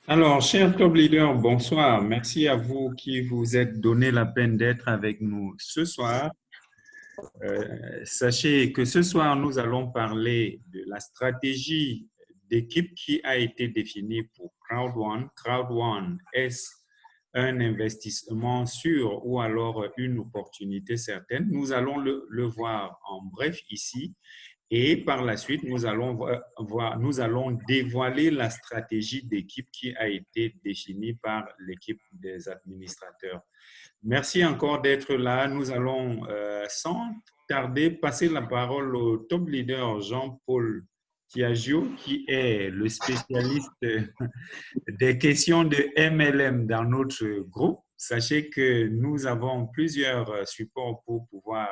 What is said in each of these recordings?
Alors, chers top leaders, bonsoir. Merci à vous qui vous êtes donné la peine d'être avec nous ce soir. Sachez que ce soir, nous allons parler de la stratégie d'équipe qui a été définie pour CrowdOne. CrowdOne, est-ce un investissement sûr ou alors une opportunité certaine? Nous allons le voir en bref ici. Et par la suite, nous allons dévoiler la stratégie d'équipe qui a été définie par l'équipe des administrateurs. Merci encore d'être là. Nous allons sans tarder passer la parole au top leader Jean-Paul Tiagio, qui est le spécialiste des questions de MLM dans notre groupe. Sachez que nous avons plusieurs supports pour pouvoir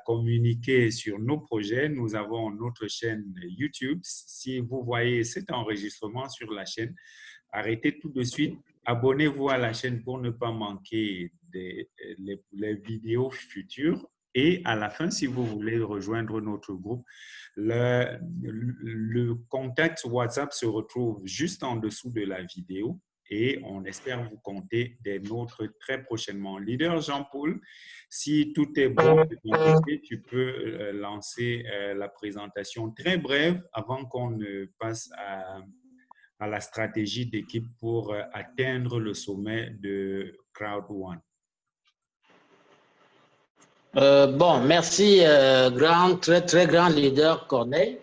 communiquer sur nos projets. Nous avons notre chaîne YouTube. Si vous voyez cet enregistrement sur la chaîne, arrêtez tout de suite. Abonnez-vous à la chaîne pour ne pas manquer les vidéos futures. Et à la fin, si vous voulez rejoindre notre groupe, le contact WhatsApp se retrouve juste en dessous de la vidéo et on espère vous compter des nôtres très prochainement. Leader Jean-Paul, si tout est bon de ton côté, tu peux lancer la présentation très brève avant qu'on ne passe à la stratégie d'équipe pour atteindre le sommet de CrowdOne. Bon, merci, très grand leader Corneille,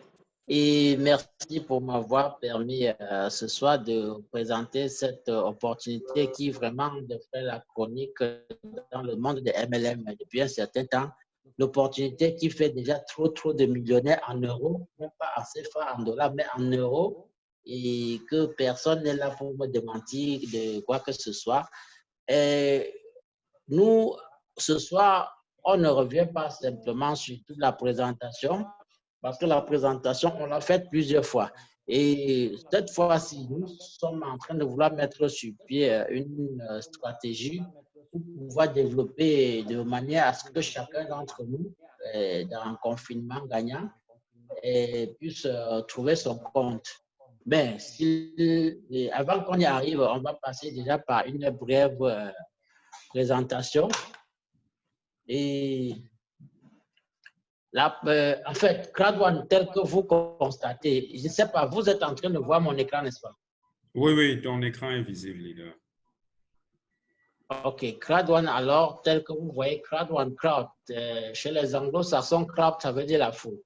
et merci pour m'avoir permis ce soir de présenter cette opportunité qui vraiment de faire la chronique dans le monde des MLM depuis un certain temps. L'opportunité qui fait déjà trop de millionnaires en euros, non pas en CFA, en dollars, mais en euros, et que personne n'est là pour me démentir de quoi que ce soit. Et nous, ce soir, on ne revient pas simplement sur toute la présentation, parce que la présentation, on l'a faite plusieurs fois. Et cette fois-ci, nous sommes en train de vouloir mettre sur pied une stratégie pour pouvoir développer de manière à ce que chacun d'entre nous, dans un confinement gagnant, puisse trouver son compte. Mais avant qu'on y arrive, on va passer déjà par une brève présentation. Et là, en fait, CrowdOne, tel que vous constatez, je ne sais pas, vous êtes en train de voir mon écran, n'est-ce pas? Oui, ton écran est visible, leader. OK, CrowdOne, alors, tel que vous voyez, CrowdOne, crowd, chez les anglo-saxons, crowd, ça veut dire la foule.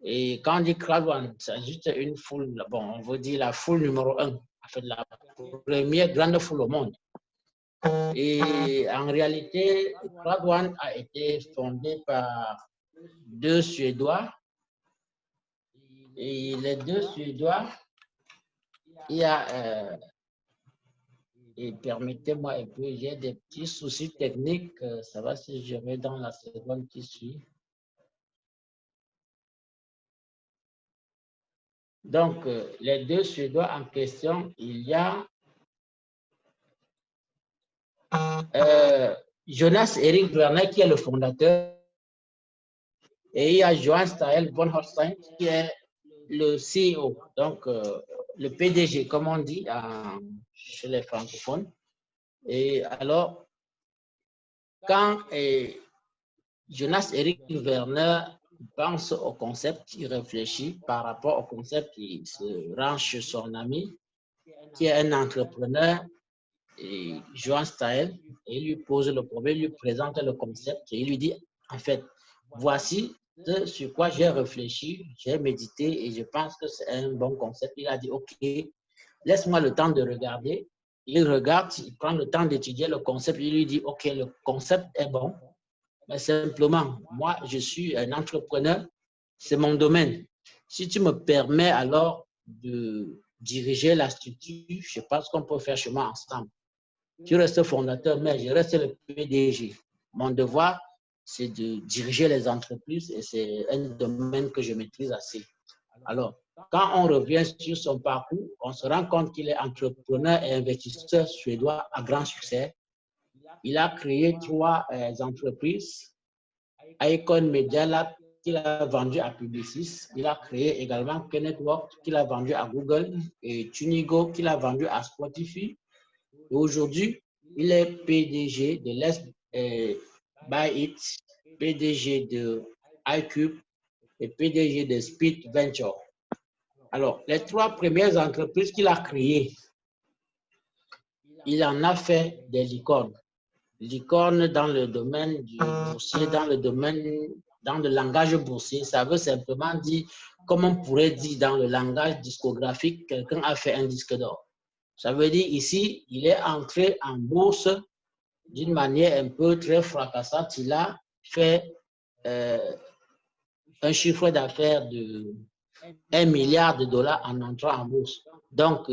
Et quand on dit CrowdOne, c'est juste une foule, bon, on veut dire la foule numéro 1, en fait, la première grande foule au monde. Et en réalité, CrowdOne a été fondé par deux Suédois. Et les deux Suédois, il y a, et permettez-moi un peu, j'ai des petits soucis techniques, ça va se gérer dans la seconde qui suit. Donc, les deux Suédois en question, il y a Jonas Erik Werner qui est le fondateur, et il y a Johan Stael von Holstein qui est le CEO, donc le PDG, comme on dit chez les francophones. Et alors, quand Jonas Erik Werner pense au concept, il réfléchit par rapport au concept, il se rend chez son ami qui est un entrepreneur, et Johan Stael, et il lui pose le problème, il lui présente le concept et il lui dit, en fait, voici ce sur quoi j'ai réfléchi, j'ai médité et je pense que c'est un bon concept. Il a dit, OK, laisse-moi le temps de regarder. Il regarde, il prend le temps d'étudier le concept, il lui dit, OK, le concept est bon, mais simplement, moi, je suis un entrepreneur, c'est mon domaine. Si tu me permets alors de diriger la structure, je pense qu'on peut faire chemin ensemble. Tu restes fondateur, mais je reste le PDG. Mon devoir, c'est de diriger les entreprises et c'est un domaine que je maîtrise assez. Alors, quand on revient sur son parcours, on se rend compte qu'il est entrepreneur et investisseur suédois à grand succès. Il a créé trois entreprises, Icon Media Lab, qu'il a vendu à Publicis. Il a créé également K-Network qu'il a vendu à Google et Tunigo qu'il a vendu à Spotify. Et aujourd'hui, il est PDG de Let's Buy It, PDG de iCube et PDG de Speed Venture. Alors, les 3 premières entreprises qu'il a créées, il en a fait des licornes. Licorne dans le domaine du boursier, dans le langage boursier, ça veut simplement dire, comme on pourrait dire dans le langage discographique, quelqu'un a fait un disque d'or. Ça veut dire ici, il est entré en bourse d'une manière un peu très fracassante. Il a fait un chiffre d'affaires de 1 milliard de dollars en entrant en bourse. Donc,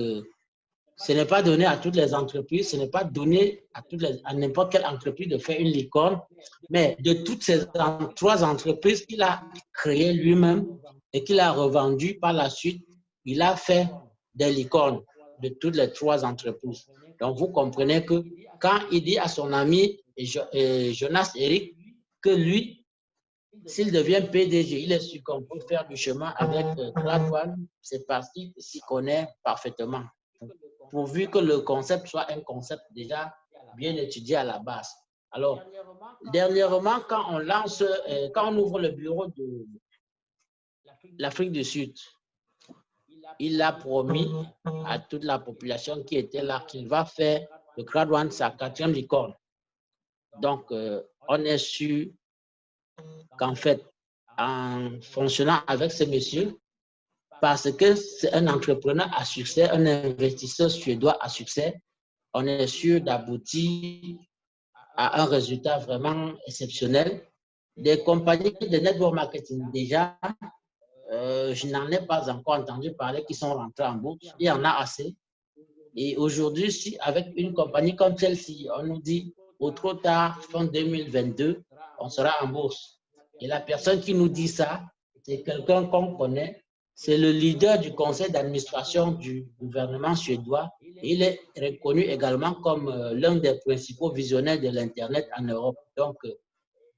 ce n'est pas donné à toutes les entreprises, ce n'est pas donné à n'importe quelle entreprise de faire une licorne, mais de toutes ces 3 entreprises qu'il a créées lui-même et qu'il a revendues par la suite, il a fait des licornes de toutes les 3 entreprises. Donc, vous comprenez que quand il dit à son ami Jonas Eric que lui, s'il devient PDG, il est sûr qu'on peut faire du chemin avec Cloud1, c'est parce qu'il s'y connaît parfaitement. Pourvu que le concept soit un concept déjà bien étudié à la base. Alors, dernièrement, quand on ouvre le bureau de l'Afrique du Sud, il a promis à toute la population qui était là qu'il va faire le Cloud1 sa 4e licorne. Donc, on est sûr qu'en fait, en fonctionnant avec ce monsieur, parce que c'est un entrepreneur à succès, un investisseur suédois à succès, on est sûr d'aboutir à un résultat vraiment exceptionnel. Des compagnies de network marketing, déjà, je n'en ai pas encore entendu parler qui sont rentrées en bourse. Il y en a assez. Et aujourd'hui, si avec une compagnie comme celle-ci, on nous dit au trop tard, fin 2022, on sera en bourse. Et la personne qui nous dit ça, c'est quelqu'un qu'on connaît. C'est le leader du conseil d'administration du gouvernement suédois. Il est reconnu également comme l'un des principaux visionnaires de l'Internet en Europe. Donc,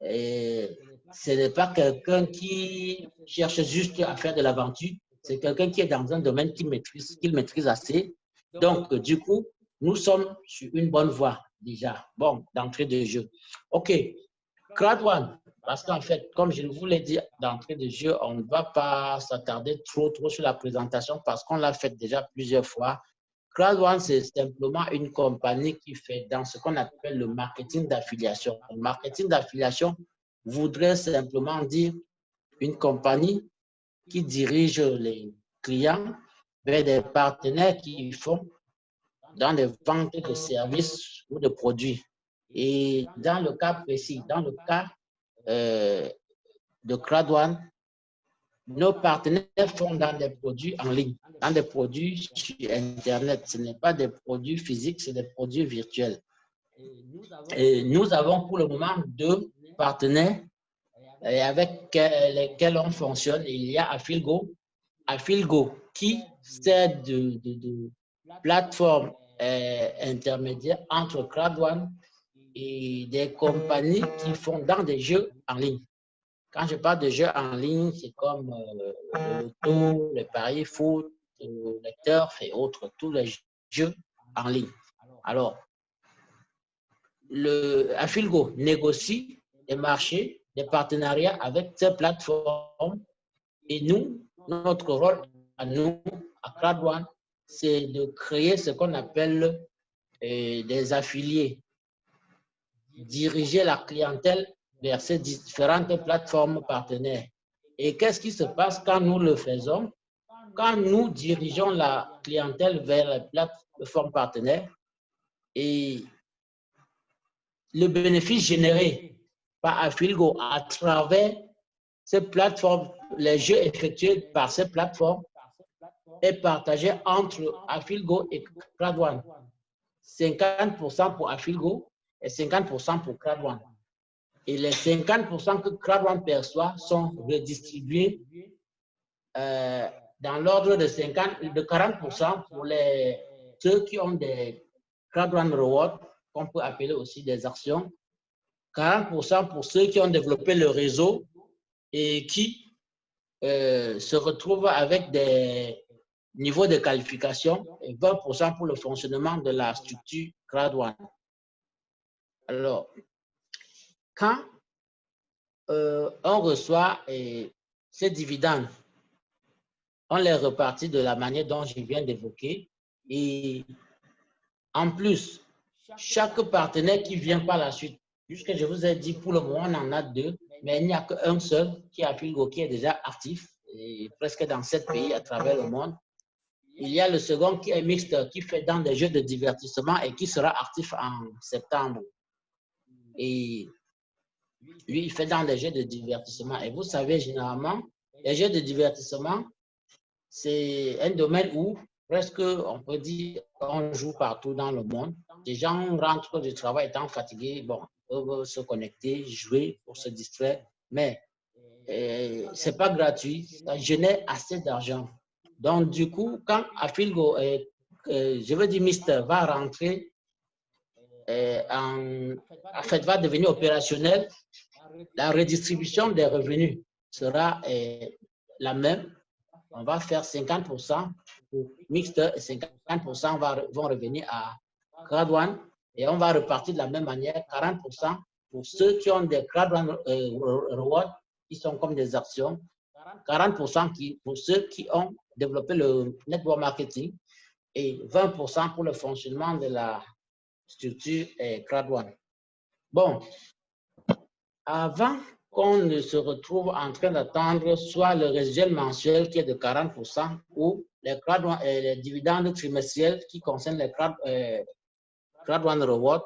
ce n'est pas quelqu'un qui cherche juste à faire de l'aventure. C'est quelqu'un qui est dans un domaine qu'il maîtrise assez. Donc, du coup, nous sommes sur une bonne voie déjà. Bon, d'entrée de jeu. OK. Cloud1. Parce qu'en fait, comme je vous l'ai dit d'entrée de jeu, on ne va pas s'attarder trop sur la présentation parce qu'on l'a fait déjà plusieurs fois. Cloud1, c'est simplement une compagnie qui fait dans ce qu'on appelle le marketing d'affiliation. Le marketing d'affiliation voudrait simplement dire une compagnie qui dirige les clients vers des partenaires qui font dans les ventes de services ou de produits. Et dans le cas précis, dans le cas de Cloud1, nos partenaires font dans des produits en ligne, dans des produits sur Internet. Ce n'est pas des produits physiques, c'est des produits virtuels. Et nous avons pour le moment 2 partenaires avec lesquels on fonctionne. Il y a Affilgo. Affilgo qui sert de plateforme intermédiaire entre Cloud1 et des compagnies qui font dans des jeux en ligne. Quand je parle de jeux en ligne, c'est comme le loto, les paris foot, les turf et autres, tous les jeux en ligne. Alors, Affilgo négocie des marchés, des partenariats avec ces plateformes et nous, notre rôle à nous, à Cloud1, c'est de créer ce qu'on appelle des affiliés, diriger la clientèle vers ces différentes plateformes partenaires. Et qu'est-ce qui se passe quand nous le faisons? Quand nous dirigeons la clientèle vers les plateformes partenaires et le bénéfice généré par Affilgo à travers ces plateformes, les jeux effectués par ces plateformes est partagé entre Affilgo et Cloud1. 50% pour Affilgo et 50% pour Cloud1. Et les 50% que Cloud1 perçoit sont redistribués dans l'ordre de 40% pour ceux qui ont des Cloud1 Rewards, qu'on peut appeler aussi des actions, 40% pour ceux qui ont développé le réseau et qui se retrouvent avec des niveaux de qualification et 20% pour le fonctionnement de la structure Grade 1. Alors, quand on reçoit ces dividendes, on les repartit de la manière dont je viens d'évoquer. Et en plus, chaque partenaire qui vient par la suite, puisque je vous ai dit pour le moment, on en a 2, mais il n'y a qu'un seul qui a Afilgo qui est déjà actif, et presque dans 7 pays à travers le monde. Il y a le second qui est mixte, qui fait dans des jeux de divertissement et qui sera actif en septembre. Et lui, il fait dans des jeux de divertissement. Et vous savez, généralement, les jeux de divertissement, c'est un domaine où presque, on peut dire, on joue partout dans le monde. Les gens rentrent du travail étant fatigués, bon, peuvent se connecter, jouer pour se distraire, mais ce n'est pas gratuit, ça génère assez d'argent. Donc, du coup, quand Afilgo, je veux dire Mister, va rentrer, en fait, va devenir opérationnel, la redistribution des revenus sera la même. On va faire 50% pour mixte et 50% vont revenir à Grade 1 et on va repartir de la même manière, 40% pour ceux qui ont des Grade 1 rewards, qui sont comme des actions, 40% pour ceux qui ont développé le network marketing et 20% pour le fonctionnement de la structure Grade 1. Bon, avant qu'on ne se retrouve en train d'attendre soit le résiduel mensuel qui est de 40% ou les dividendes trimestriels qui concernent les Grade 1 Reward,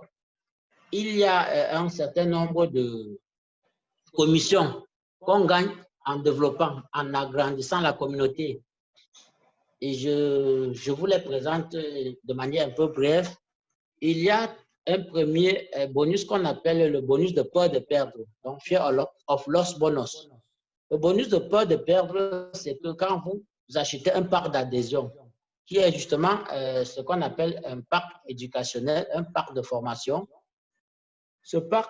il y a un certain nombre de commissions qu'on gagne en développant, en agrandissant la communauté. Et je vous les présente de manière un peu brève. Il y a un premier bonus qu'on appelle le bonus de peur de perdre, donc Fear of Loss Bonus. Le bonus de peur de perdre, c'est que quand vous achetez un pack d'adhésion, qui est justement ce qu'on appelle un pack éducationnel, un pack de formation, ce pack,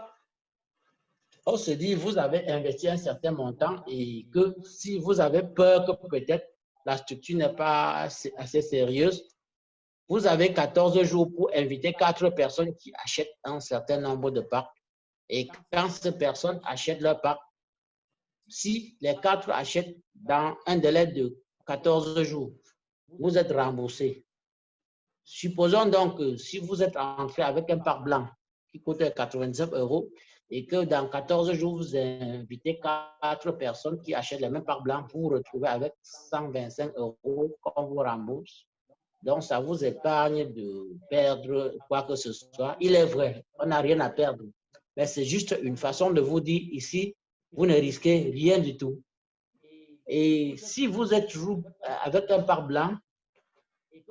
on se dit, vous avez investi un certain montant et que si vous avez peur que peut-être la structure n'est pas assez sérieuse, vous avez 14 jours pour inviter 4 personnes qui achètent un certain nombre de packs. Et quand ces personnes achètent leur pack, si les 4 achètent dans un délai de 14 jours, vous êtes remboursé. Supposons donc que si vous êtes entré avec un pack blanc qui coûte 89 € et que dans 14 jours, vous invitez 4 personnes qui achètent le même pack blanc, vous vous retrouvez avec 125 € qu'on vous rembourse. Donc, ça vous épargne de perdre quoi que ce soit. Il est vrai, on n'a rien à perdre. Mais c'est juste une façon de vous dire ici, vous ne risquez rien du tout. Et si vous êtes avec un pack blanc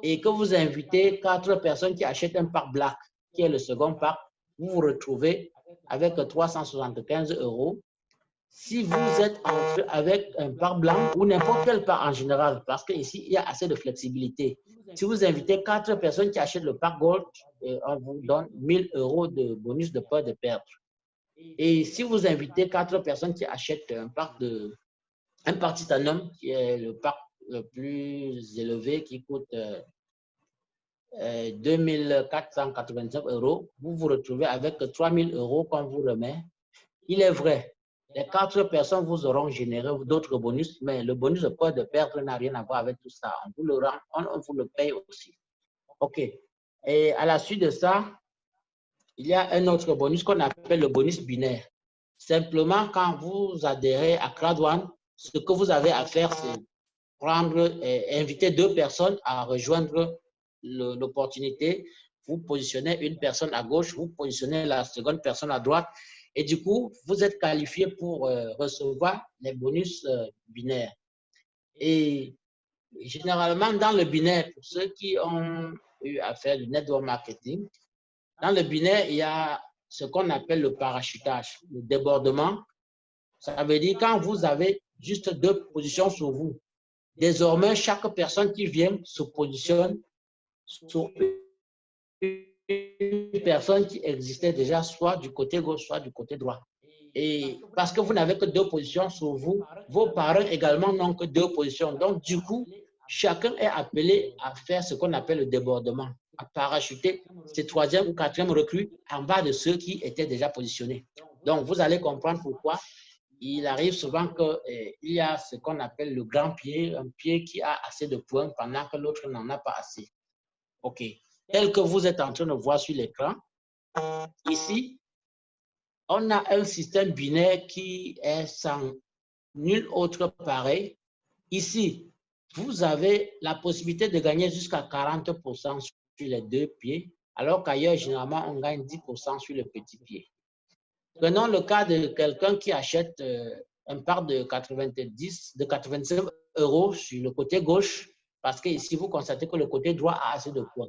et que vous invitez 4 personnes qui achètent un pack black, qui est le second pack, vous vous retrouvez avec 375 €. Si vous êtes entré avec un pack blanc ou n'importe quel pack en général, parce qu'ici, il y a assez de flexibilité. Si vous invitez 4 personnes qui achètent le pack Gold, on vous donne 1000 € de bonus de peur de perdre. Et si vous invitez 4 personnes qui achètent un pack Titanium, qui est le pack le plus élevé, qui coûte 2489 €, vous vous retrouvez avec 3000 € qu'on vous remet. Il est vrai, les 4 personnes vous auront généré d'autres bonus, mais le bonus de peur de perdre n'a rien à voir avec tout ça. On vous le paye aussi. OK. Et à la suite de ça, il y a un autre bonus qu'on appelle le bonus binaire. Simplement, quand vous adhérez à Grade 1, ce que vous avez à faire, c'est inviter 2 personnes à rejoindre l'opportunité. Vous positionnez une personne à gauche, vous positionnez la seconde personne à droite. Et du coup, vous êtes qualifié pour recevoir les bonus binaires. Et généralement, dans le binaire, pour ceux qui ont eu à faire du network marketing, dans le binaire, il y a ce qu'on appelle le parachutage, le débordement. Ça veut dire quand vous avez juste 2 positions sur vous, désormais, chaque personne qui vient se positionne sur une personne qui existait déjà soit du côté gauche, soit du côté droit. Et parce que vous n'avez que 2 positions sur vous, vos parents également n'ont que 2 positions. Donc, du coup, chacun est appelé à faire ce qu'on appelle le débordement, à parachuter ses 3e ou 4e recrues en bas de ceux qui étaient déjà positionnés. Donc, vous allez comprendre pourquoi il arrive souvent qu'il y a ce qu'on appelle le grand pied, un pied qui a assez de points pendant que l'autre n'en a pas assez. OK. Tel que vous êtes en train de voir sur l'écran, ici, on a un système binaire qui est sans nul autre pareil. Ici, vous avez la possibilité de gagner jusqu'à 40% sur les 2 pieds, alors qu'ailleurs, généralement, on gagne 10% sur le petit pied. Prenons le cas de quelqu'un qui achète un part de 85 € sur le côté gauche, parce que ici, vous constatez que le côté droit a assez de points.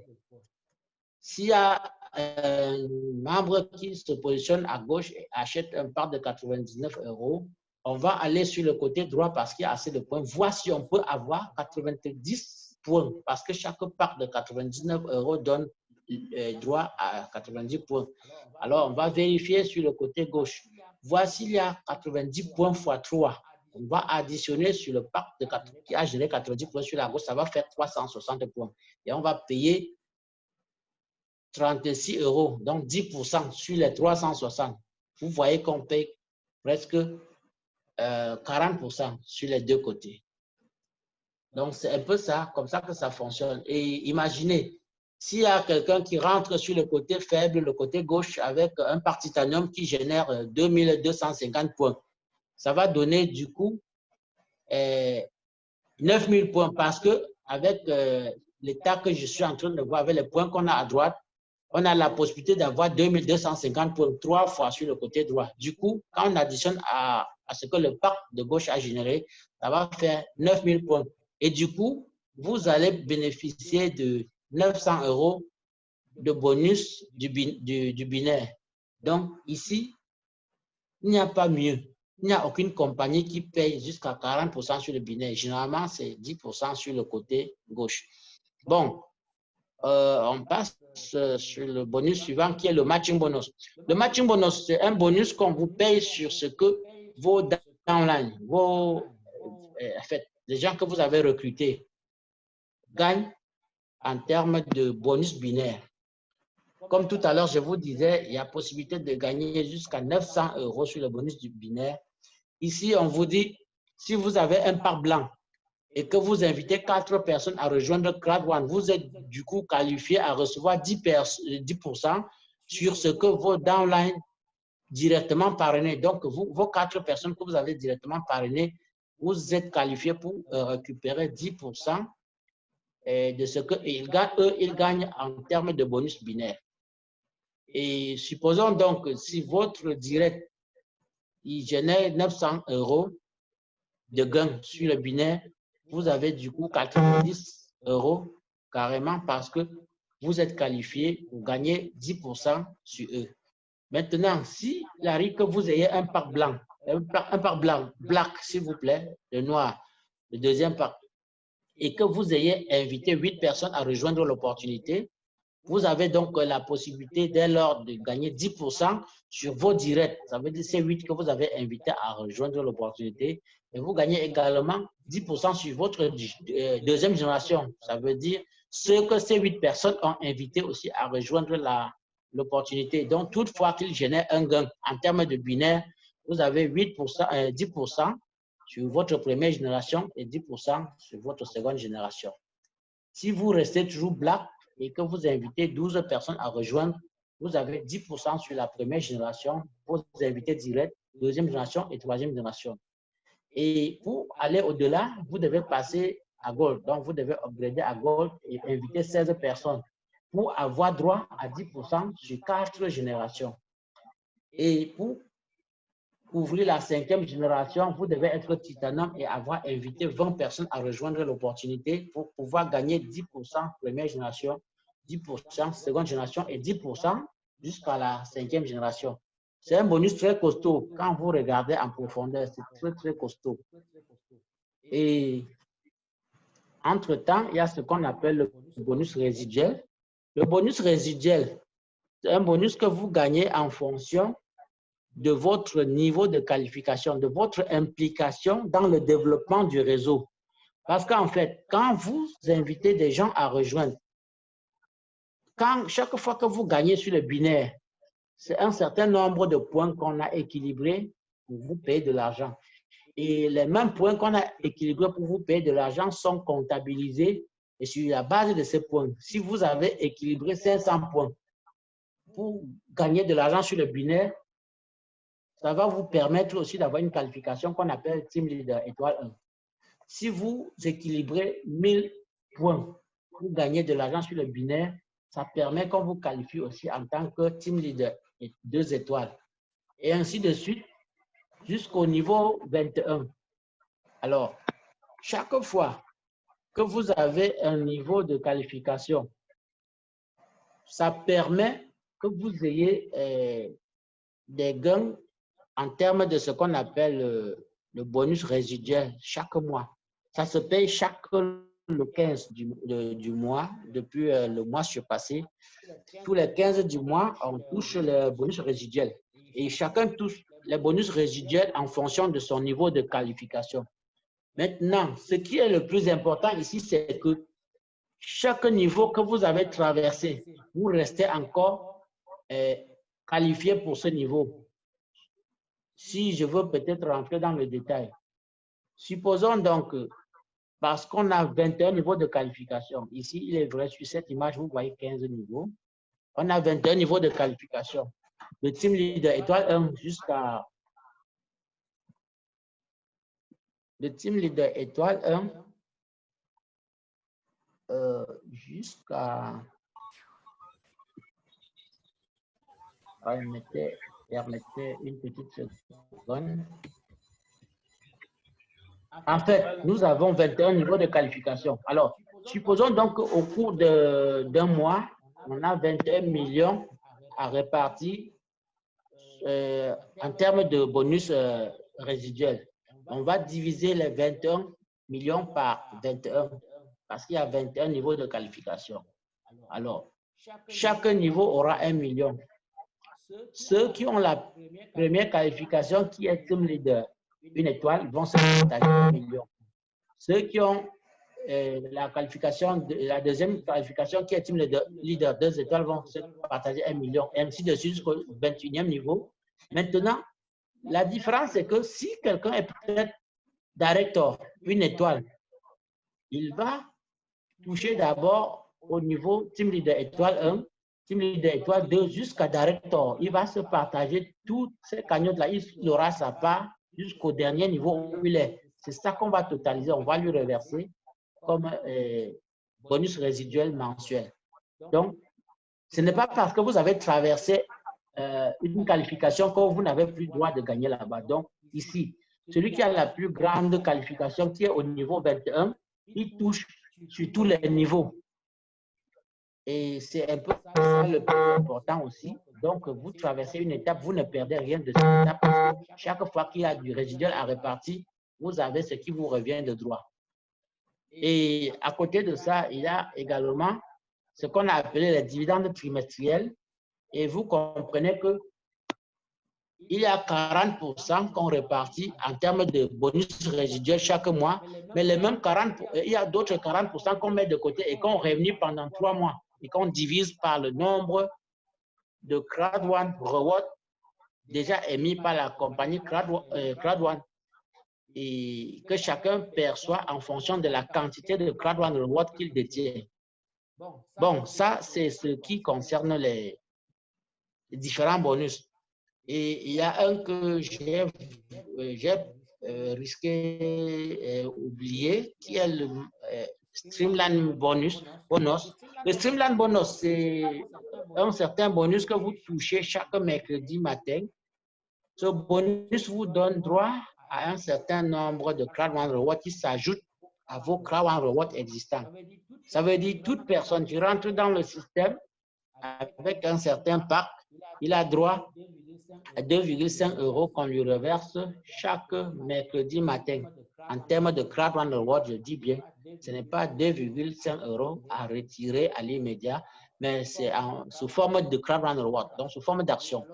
S'il y a un membre qui se positionne à gauche et achète un part de 99 €, on va aller sur le côté droit parce qu'il y a assez de points. Voir si on peut avoir 90 points, parce que chaque part de 99 € donne droit à 90 points. Alors, on va vérifier sur le côté gauche. Voir s'il y a 90 points x 3. On va additionner sur le part qui a généré 90 points sur la gauche, ça va faire 360 points. Et on va payer 36 €, donc 10% sur les 360. Vous voyez qu'on paye presque 40% sur les 2 côtés. Donc, c'est un peu ça, comme ça que ça fonctionne. Et imaginez, s'il y a quelqu'un qui rentre sur le côté faible, le côté gauche, avec un part titanium qui génère 2250 points, ça va donner du coup 9000 points parce que avec l'état que je suis en train de voir, avec les points qu'on a à droite, on a la possibilité d'avoir 2250 points, 3 fois sur le côté droit. Du coup, quand on additionne à ce que le parc de gauche a généré, ça va faire 9000 points. Et du coup, vous allez bénéficier de 900 € de bonus du binaire. Donc, ici, il n'y a pas mieux. Il n'y a aucune compagnie qui paye jusqu'à 40% sur le binaire. Généralement, c'est 10% sur le côté gauche. Bon, on passe sur le bonus suivant qui est le matching bonus. Le matching bonus, c'est un bonus qu'on vous paye sur ce que vos downlines, en fait, les gens que vous avez recrutés gagnent en termes de bonus binaire. Comme tout à l'heure, je vous disais, il y a possibilité de gagner jusqu'à 900 € sur le bonus du binaire. Ici, on vous dit, si vous avez un part blanc et que vous invitez 4 personnes à rejoindre Crowd One, vous êtes du coup qualifié à recevoir 10% sur ce que vos downlines directement parrainés. Donc, vos 4 personnes que vous avez directement parrainées, vous êtes qualifié pour récupérer 10% de ce qu'ils gagnent. Eux, ils gagnent en termes de bonus binaire. Et supposons donc que si votre direct, il génère 900 € de gain sur le binaire, vous avez du coup 90 € carrément parce que vous êtes qualifié pour gagner 10% sur eux. Maintenant, s'il arrive que vous ayez un part blanc, black s'il vous plaît, le noir, le deuxième part, et que vous ayez invité 8 personnes à rejoindre l'opportunité, vous avez donc la possibilité dès lors de gagner 10% sur vos directs. Ça veut dire ces 8 que vous avez invités à rejoindre l'opportunité. Et vous gagnez également 10% sur votre deuxième génération. Ça veut dire ce que ces 8 personnes ont invité aussi à rejoindre l'opportunité. Donc, toutefois qu'ils génèrent un gain en termes de binaire, vous avez 10% sur votre première génération et 10% sur votre seconde génération. Si vous restez toujours black, et que vous invitez 12 personnes à rejoindre, vous avez 10% sur la première génération, vous invitez direct, deuxième génération et troisième génération. Et pour aller au-delà, vous devez passer à Gold. Donc, vous devez upgrader à Gold et inviter 16 personnes pour avoir droit à 10% sur 4 générations. Et pour couvrir la 5e génération, vous devez être Titanium et avoir invité 20 personnes à rejoindre l'opportunité pour pouvoir gagner 10% première génération, 10% seconde génération et 10% jusqu'à la 5e génération. C'est un bonus très costaud. Quand vous regardez en profondeur, c'est très, très costaud. Et entre-temps, il y a ce qu'on appelle le bonus résiduel. Le bonus résiduel, c'est un bonus que vous gagnez en fonction de votre niveau de qualification, de votre implication dans le développement du réseau. Parce qu'en fait, quand vous invitez des gens à rejoindre, chaque fois que vous gagnez sur le binaire, c'est un certain nombre de points qu'on a équilibrés pour vous payer de l'argent. Et les mêmes points qu'on a équilibrés pour vous payer de l'argent sont comptabilisés. Et sur la base de ces points, si vous avez équilibré 500 points pour gagner de l'argent sur le binaire, ça va vous permettre aussi d'avoir une qualification qu'on appelle Team Leader étoile 1. Si vous équilibrez 1000 points pour gagner de l'argent sur le binaire, ça permet qu'on vous qualifie aussi en tant que Team Leader 2 étoiles. Et ainsi de suite jusqu'au niveau 21. Alors, chaque fois que vous avez un niveau de qualification, ça permet que vous ayez des gains en termes de ce qu'on appelle le bonus résiduel chaque mois. Ça se paye chaque le 15 du mois, depuis le mois surpassé. Tous les 15 du mois, on touche le bonus résiduel. Et chacun touche les bonus résiduels en fonction de son niveau de qualification. Maintenant, ce qui est le plus important ici, c'est que chaque niveau que vous avez traversé, vous restez encore qualifié pour ce niveau. Si je veux peut-être rentrer dans le détail, supposons donc, parce qu'on a 21 niveaux de qualification, ici, il est vrai, sur cette image, vous voyez 15 niveaux, on a 21 niveaux de qualification. Le Team Leader étoile 1 jusqu'à... Le Team Leader étoile 1 jusqu'à... Permettez une petite seconde. En fait, nous avons 21 niveaux de qualification. Alors, supposons donc qu'au cours d'un mois, on a 21 millions à répartir en termes de bonus résiduel. On va diviser les 21 millions par 21 parce qu'il y a 21 niveaux de qualification. Alors, chaque niveau aura 1 million. Ceux qui ont la première qualification, qui est Team Leader, une étoile, vont se partager 1 million. Ceux qui ont la deuxième qualification, qui est Team Leader 2 étoiles, vont se partager 1 million, et ainsi de suite jusqu'au 21e niveau. Maintenant, la différence, c'est que si quelqu'un est peut-être Director, une étoile, il va toucher d'abord au niveau Team Leader étoile 1, Team Leader étoile 2 jusqu'à Director. Il va se partager toutes ces cagnottes-là. Il aura sa part jusqu'au dernier niveau où il est. C'est ça qu'on va totaliser. On va lui reverser comme bonus résiduel mensuel. Donc, ce n'est pas parce que vous avez traversé une qualification que vous n'avez plus le droit de gagner là-bas. Donc, ici, celui qui a la plus grande qualification, qui est au niveau 21, il touche sur tous les niveaux. Et c'est un peu ça le plus important aussi. Donc, vous traversez une étape, vous ne perdez rien de cette étape parce que chaque fois qu'il y a du résiduel à répartir, vous avez ce qui vous revient de droit. Et à côté de ça, il y a également ce qu'on a appelé les dividendes trimestriels. Et vous comprenez que il y a 40% qu'on répartit en termes de bonus résiduel chaque mois, mais les mêmes 40%, il y a d'autres 40% qu'on met de côté et qu'on réunit pendant 3 mois et qu'on divise par le nombre de Crowd One Reward déjà émis par la compagnie Crowd One et que chacun perçoit en fonction de la quantité de Crowd One Reward qu'il détient. Bon, ça, c'est ce qui concerne les différents bonus. Et il y a un que j'ai risqué oublier, qui est le Streamline Bonus. Le Streamline Bonus, c'est un certain bonus que vous touchez chaque mercredi matin. Ce bonus vous donne droit à un certain nombre de Crowd One Rewards qui s'ajoutent à vos Crowd One Rewards existants. Ça veut dire toute personne qui rentre dans le système avec un certain parc, il a droit à 2,5 € qu'on lui reverse chaque mercredi matin. En termes de Crowd One Reward, je dis bien, ce n'est pas 2,5 € à retirer à l'immédiat, mais c'est sous forme de Crowd One Reward, donc sous forme d'action.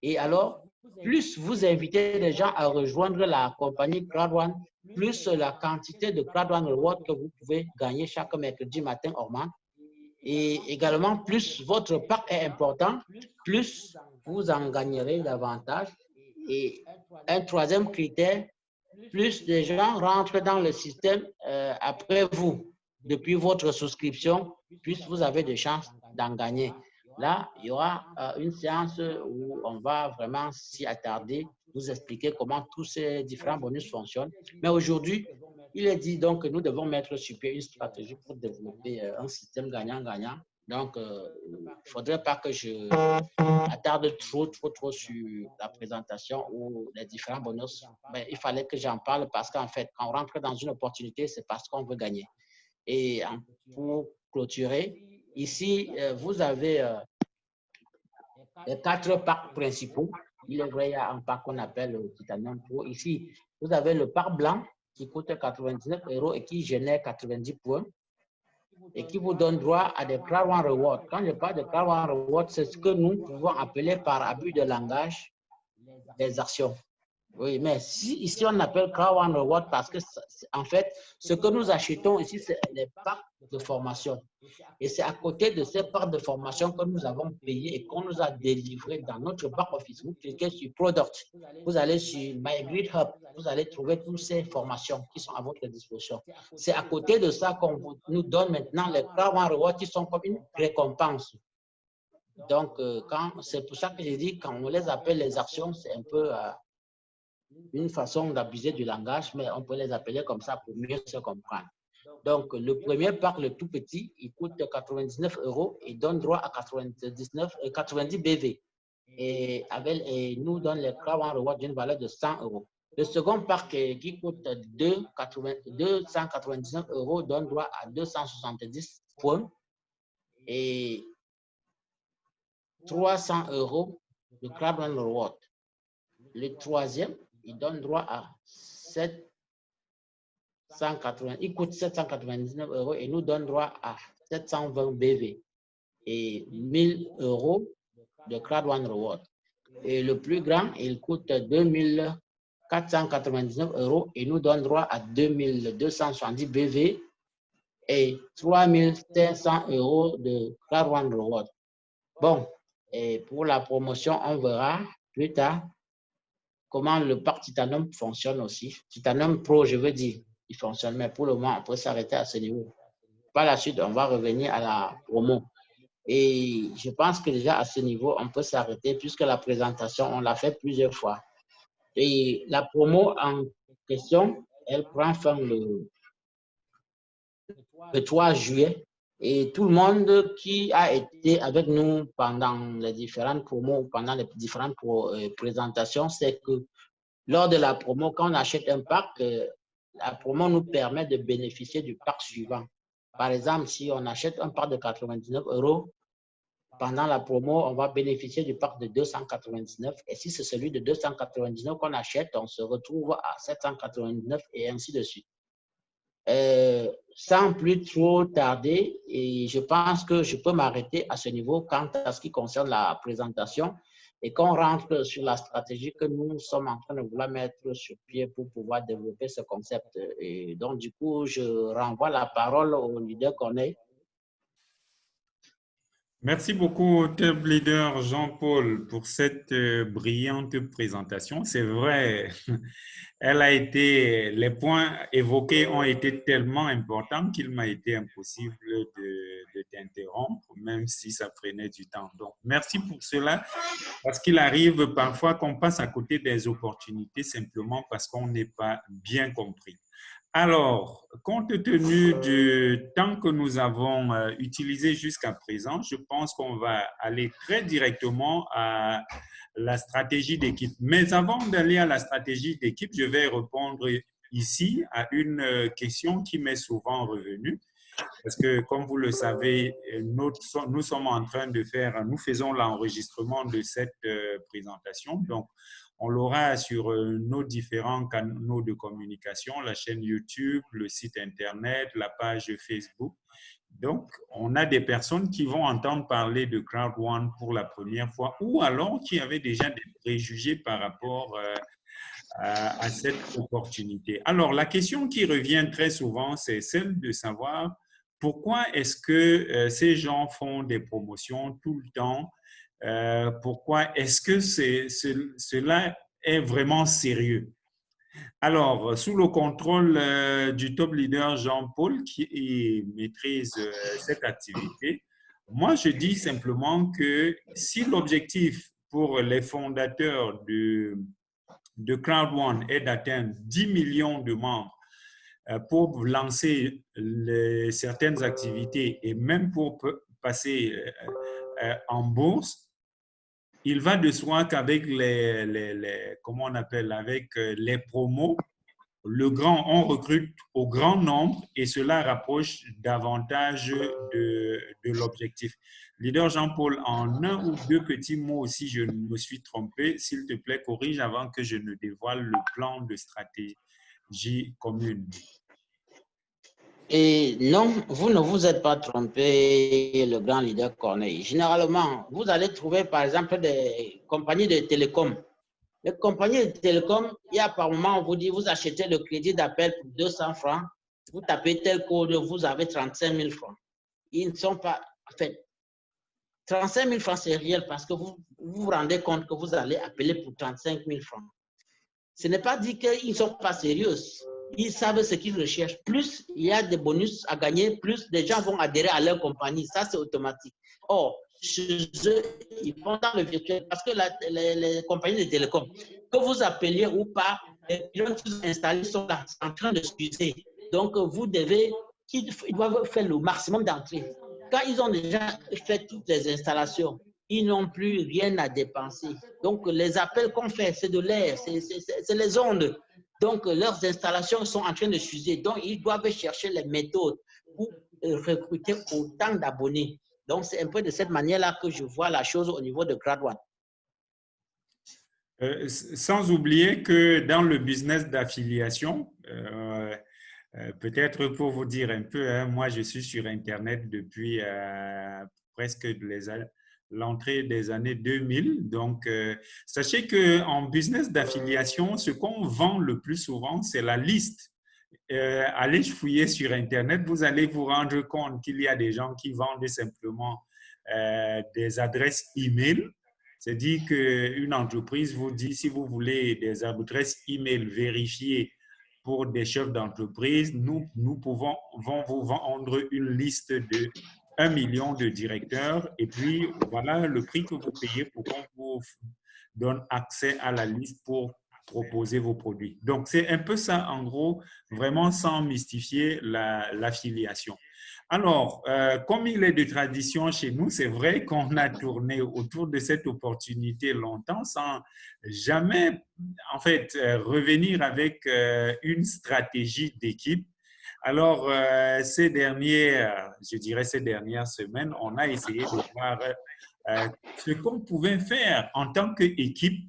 Et alors, plus vous invitez les gens à rejoindre la compagnie Crowd1, plus la quantité de Crowd1 Reward que vous pouvez gagner chaque mercredi matin augmente. Et également, plus votre parc est important, plus vous en gagnerez davantage. Et un troisième critère, plus les gens rentrent dans le système après vous, depuis votre souscription, plus vous avez de chances d'en gagner. Là, il y aura une séance où on va vraiment s'y attarder, vous expliquer comment tous ces différents bonus fonctionnent. Mais aujourd'hui, il est dit donc que nous devons mettre sur pied une stratégie pour développer un système gagnant-gagnant. Donc, il ne faudrait pas que je attarde trop sur la présentation ou les différents bonus. Mais il fallait que j'en parle parce qu'en fait, quand on rentre dans une opportunité, c'est parce qu'on veut gagner. Et pour clôturer, ici, vous avez les 4 parcs principaux. Il est vrai, il y a un parc qu'on appelle le Titanium Pro. Ici, vous avez le parc blanc qui coûte 99 € et qui génère 90 points et qui vous donne droit à des Crowd1 Rewards. Quand je parle de Crowd1 Rewards, c'est ce que nous pouvons appeler par abus de langage des actions. Oui, mais ici on appelle Crowd1 Reward parce que en fait, ce que nous achetons ici, c'est les parcs de formation. Et c'est à côté de ces parcs de formation que nous avons payé et qu'on nous a délivré dans notre back office. Vous cliquez sur Product, vous allez sur My Grid Hub, vous allez trouver toutes ces formations qui sont à votre disposition. C'est à côté de ça qu'on nous donne maintenant les Crowd1 Reward qui sont comme une récompense. Donc, c'est pour ça que j'ai dit quand on les appelle les actions, c'est un peu une façon d'abuser du langage, mais on peut les appeler comme ça pour mieux se comprendre. Donc, le premier parc, le tout petit, il coûte 99 € et donne droit à 90 BV. Et nous donne les Crowd1 Reward d'une valeur de 100 €. Le second parc qui coûte 299 € donne droit à 270 points et 300 € de Crowd1 Reward. Le troisième, il donne droit à 780, il coûte 799 € et nous donne droit à 720 BV et 1000 € de Crowd1 Reward. Et le plus grand, il coûte 2499 € et nous donne droit à 2270 BV et 3500 € de Crowd1 Reward. Bon, et pour la promotion, on verra plus tard comment le parc Titanium fonctionne aussi. Titanium Pro, je veux dire, il fonctionne, mais pour le moment, on peut s'arrêter à ce niveau. Par la suite, on va revenir à la promo. Et je pense que déjà à ce niveau, on peut s'arrêter puisque la présentation, on l'a fait plusieurs fois. Et la promo en question, elle prend fin le 3 juillet. Et tout le monde qui a été avec nous pendant les différentes promos, pendant les différentes présentations, c'est que lors de la promo, quand on achète un parc, la promo nous permet de bénéficier du parc suivant. Par exemple, si on achète un parc de 99 €, pendant la promo, on va bénéficier du parc de 299. Et si c'est celui de 299 qu'on achète, on se retrouve à 799 et ainsi de suite. Sans plus trop tarder, et je pense que je peux m'arrêter à ce niveau quant à ce qui concerne la présentation et qu'on rentre sur la stratégie que nous sommes en train de vouloir mettre sur pied pour pouvoir développer ce concept. Et donc, du coup, je renvoie la parole au leader qu'on est. Merci beaucoup, Tub Leader Jean-Paul, pour cette brillante présentation. C'est vrai, les points évoqués ont été tellement importants qu'il m'a été impossible de t'interrompre, même si ça prenait du temps. Donc, merci pour cela, parce qu'il arrive parfois qu'on passe à côté des opportunités simplement parce qu'on n'est pas bien compris. Alors, compte tenu du temps que nous avons utilisé jusqu'à présent, je pense qu'on va aller très directement à la stratégie d'équipe. Mais avant d'aller à la stratégie d'équipe, je vais répondre ici à une question qui m'est souvent revenue. Parce que, comme vous le savez, nous sommes en train de faire, nous faisons l'enregistrement de cette présentation. Donc, On l'aura sur nos différents canaux de communication, la chaîne YouTube, le site Internet, la page Facebook. Donc, on a des personnes qui vont entendre parler de Crowd One pour la première fois ou alors qui avaient déjà des préjugés par rapport à cette opportunité. Alors, la question qui revient très souvent, c'est celle de savoir pourquoi est-ce que ces gens font des promotions tout le temps? Pourquoi est-ce que cela est vraiment sérieux? Alors, sous le contrôle du top leader Jean-Paul qui maîtrise cette activité, moi je dis simplement que si l'objectif pour les fondateurs de Crowd One est d'atteindre 10 millions de membres pour lancer certaines activités et même pour passer en bourse, il va de soi qu'avec comment on appelle, avec les promos, on recrute au grand nombre et cela rapproche davantage de l'objectif. Leader Jean-Paul, en un ou deux petits mots, si je me suis trompé, s'il te plaît, corrige avant que je ne dévoile le plan de stratégie commune. Et non, vous ne vous êtes pas trompé, le grand leader Corneille. Généralement, vous allez trouver par exemple des compagnies de télécom. Les compagnies de télécom, il y a par moment, on vous dit, vous achetez le crédit d'appel pour 200 francs, vous tapez tel code, vous avez 35 000 francs. Ils ne sont pas, en fait, 35 000 francs, c'est réel parce que vous vous rendez compte que vous allez appeler pour 35 000 francs. Ce n'est pas dit qu'ils ne sont pas sérieux. Ils savent ce qu'ils recherchent. Plus il y a des bonus à gagner, plus les gens vont adhérer à leur compagnie. Ça, c'est automatique. Or, chez eux, ils font dans le virtuel parce que les compagnies de télécom, que vous appeliez ou pas, les gens installés sont là, en train de s'user. Donc, ils doivent faire le maximum d'entrées. Quand ils ont déjà fait toutes les installations, ils n'ont plus rien à dépenser. Donc, les appels qu'on fait, c'est de l'air, c'est les ondes. Donc, leurs installations sont en train de s'user. Donc, ils doivent chercher les méthodes pour recruter autant d'abonnés. Donc, c'est un peu de cette manière-là que je vois la chose au niveau de Crowd One. Sans oublier que dans le business d'affiliation, peut-être pour vous dire un peu, hein, moi je suis sur Internet depuis presque l'entrée des années 2000. Donc, sachez qu'en business d'affiliation, ce qu'on vend le plus souvent, c'est la liste. Allez fouiller sur Internet, vous allez vous rendre compte qu'il y a des gens qui vendent simplement des adresses email. C'est-à-dire qu'une entreprise vous dit si vous voulez des adresses email vérifiées pour des chefs d'entreprise, nous vont vous vendre une liste de 1 million de directeurs et puis voilà le prix que vous payez pour qu'on vous donne accès à la liste pour proposer vos produits. Donc, c'est un peu ça, en gros, vraiment sans mystifier l'affiliation. Alors, comme il est de tradition chez nous, c'est vrai qu'on a tourné autour de cette opportunité longtemps sans jamais, en fait, revenir avec une stratégie d'équipe. Alors, ces dernières semaines, on a essayé de voir ce qu'on pouvait faire en tant qu'équipe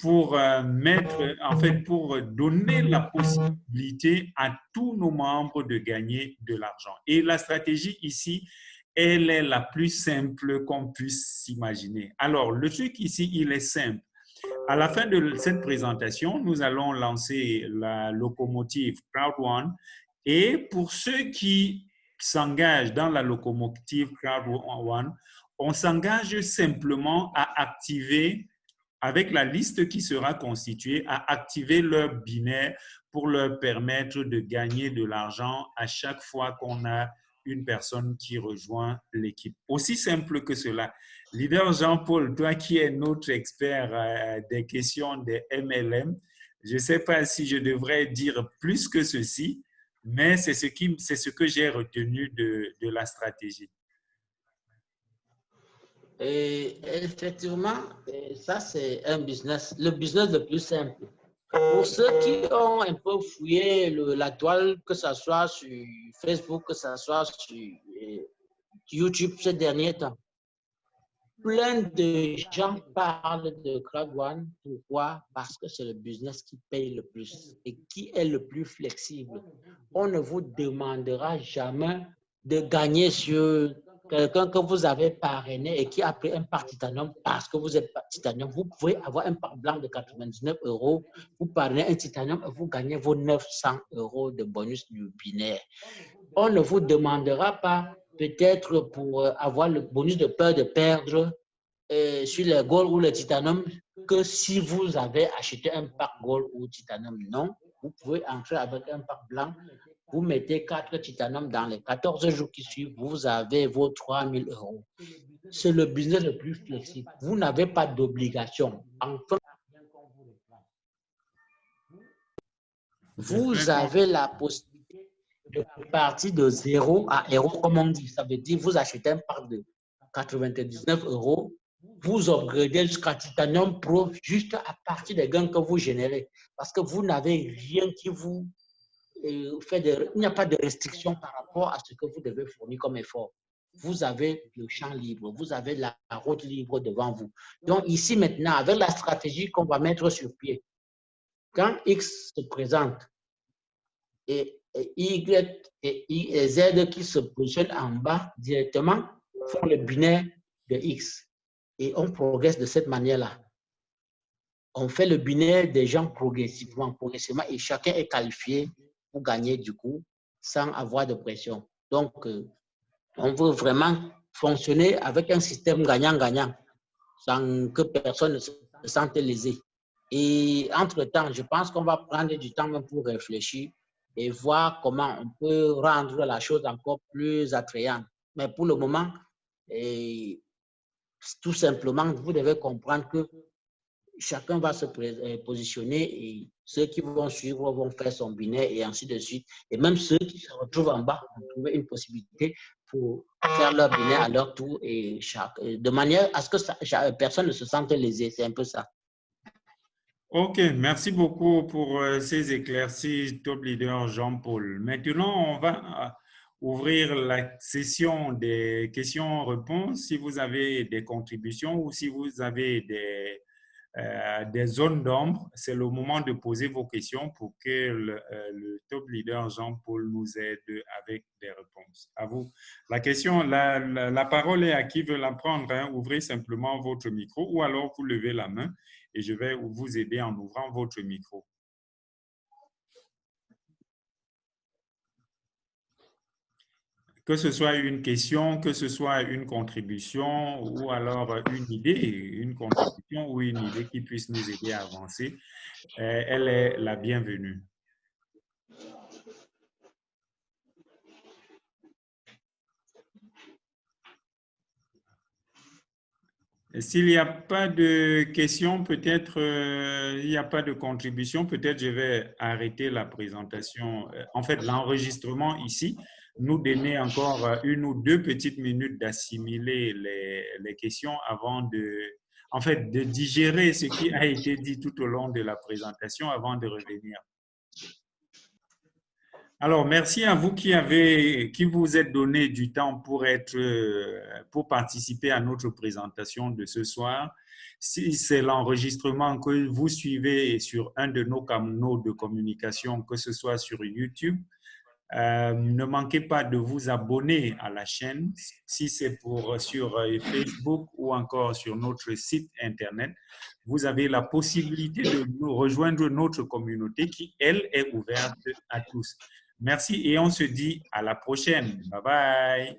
pour mettre, en fait, pour donner la possibilité à tous nos membres de gagner de l'argent. Et la stratégie ici, elle est la plus simple qu'on puisse s'imaginer. Alors, le truc ici, il est simple. À la fin de cette présentation, nous allons lancer la locomotive Crowd One. Et pour ceux qui s'engagent dans la locomotive Crowd One, on s'engage simplement à activer, avec la liste qui sera constituée, à activer leur binaire pour leur permettre de gagner de l'argent à chaque fois qu'on a une personne qui rejoint l'équipe. Aussi simple que cela. Leader Jean-Paul, toi qui es notre expert des questions des MLM, je ne sais pas si je devrais dire plus que ceci, mais c'est ce que j'ai retenu de la stratégie. Et effectivement, ça c'est un business, le business le plus simple. Pour ceux qui ont un peu fouillé la toile, que ce soit sur Facebook, que ce soit sur YouTube ces derniers temps, Plein de gens parlent de Crowd One. Pourquoi? Parce que c'est le business qui paye le plus et qui est le plus flexible. On ne vous demandera jamais de gagner sur quelqu'un que vous avez parrainé et qui a pris un part titanium parce que vous êtes titanium. Vous pouvez avoir un part blanc de 99 €. Vous parrainez un titanium et vous gagnez vos 900 € de bonus du binaire. On ne vous demandera pas peut-être pour avoir le bonus de peur de perdre sur le gold ou le titanium que si vous avez acheté un pack gold ou titanium. Non, vous pouvez entrer avec un pack blanc. Vous mettez 4 titanium dans les 14 jours qui suivent, vous avez vos 3000 €. C'est le business le plus flexible. Vous n'avez pas d'obligation. Enfin, vous avez la possibilité de partir de 0 à héros, comme on dit. Ça veut dire vous achetez un pack de 99 €, vous upgradez jusqu'à Titanium Pro juste à partir des gains que vous générez. Parce que vous n'avez rien qui vous fait de... Il n'y a pas de restriction par rapport à ce que vous devez fournir comme effort. Vous avez le champ libre, vous avez la route libre devant vous. Donc ici maintenant, avec la stratégie qu'on va mettre sur pied, quand X se présente et Y et Z qui se positionnent en bas directement font le binaire de X. Et on progresse de cette manière-là. On fait le binaire des gens progressivement, et chacun est qualifié pour gagner du coup sans avoir de pression. Donc, on veut vraiment fonctionner avec un système gagnant-gagnant sans que personne ne se sente lésé. Et entre-temps, je pense qu'on va prendre du temps même pour réfléchir et voir comment on peut rendre la chose encore plus attrayante. Mais pour le moment, tout simplement, vous devez comprendre que chacun va se positionner et ceux qui vont suivre vont faire son binaire et ainsi de suite. Et même ceux qui se retrouvent en bas vont trouver une possibilité pour faire leur binaire à leur tour et de manière à ce que personne ne se sente lésé. C'est un peu ça. OK, merci beaucoup pour ces éclaircies, top leader Jean-Paul. Maintenant, on va ouvrir la session des questions-réponses. Si vous avez des contributions ou si vous avez des zones d'ombre, c'est le moment de poser vos questions pour que le top leader Jean-Paul nous aide avec des réponses. À vous. La parole est à qui veut la prendre. Hein. Ouvrez simplement votre micro ou alors vous levez la main et je vais vous aider en ouvrant votre micro. Que ce soit une question, que ce soit une contribution ou alors une contribution ou une idée qui puisse nous aider à avancer, elle est la bienvenue. S'il n'y a pas de questions, peut-être il n'y a pas de contribution, peut-être je vais arrêter la présentation, en fait l'enregistrement ici, nous donner encore une ou deux petites minutes d'assimiler les questions avant de digérer ce qui a été dit tout au long de la présentation avant de revenir. Alors, merci à vous qui vous êtes donné du temps pour participer à notre présentation de ce soir. Si c'est l'enregistrement que vous suivez sur un de nos canaux de communication, que ce soit sur YouTube, ne manquez pas de vous abonner à la chaîne. Si c'est sur Facebook ou encore sur notre site Internet, vous avez la possibilité de nous rejoindre notre communauté qui, elle, est ouverte à tous. Merci et on se dit à la prochaine. Bye bye.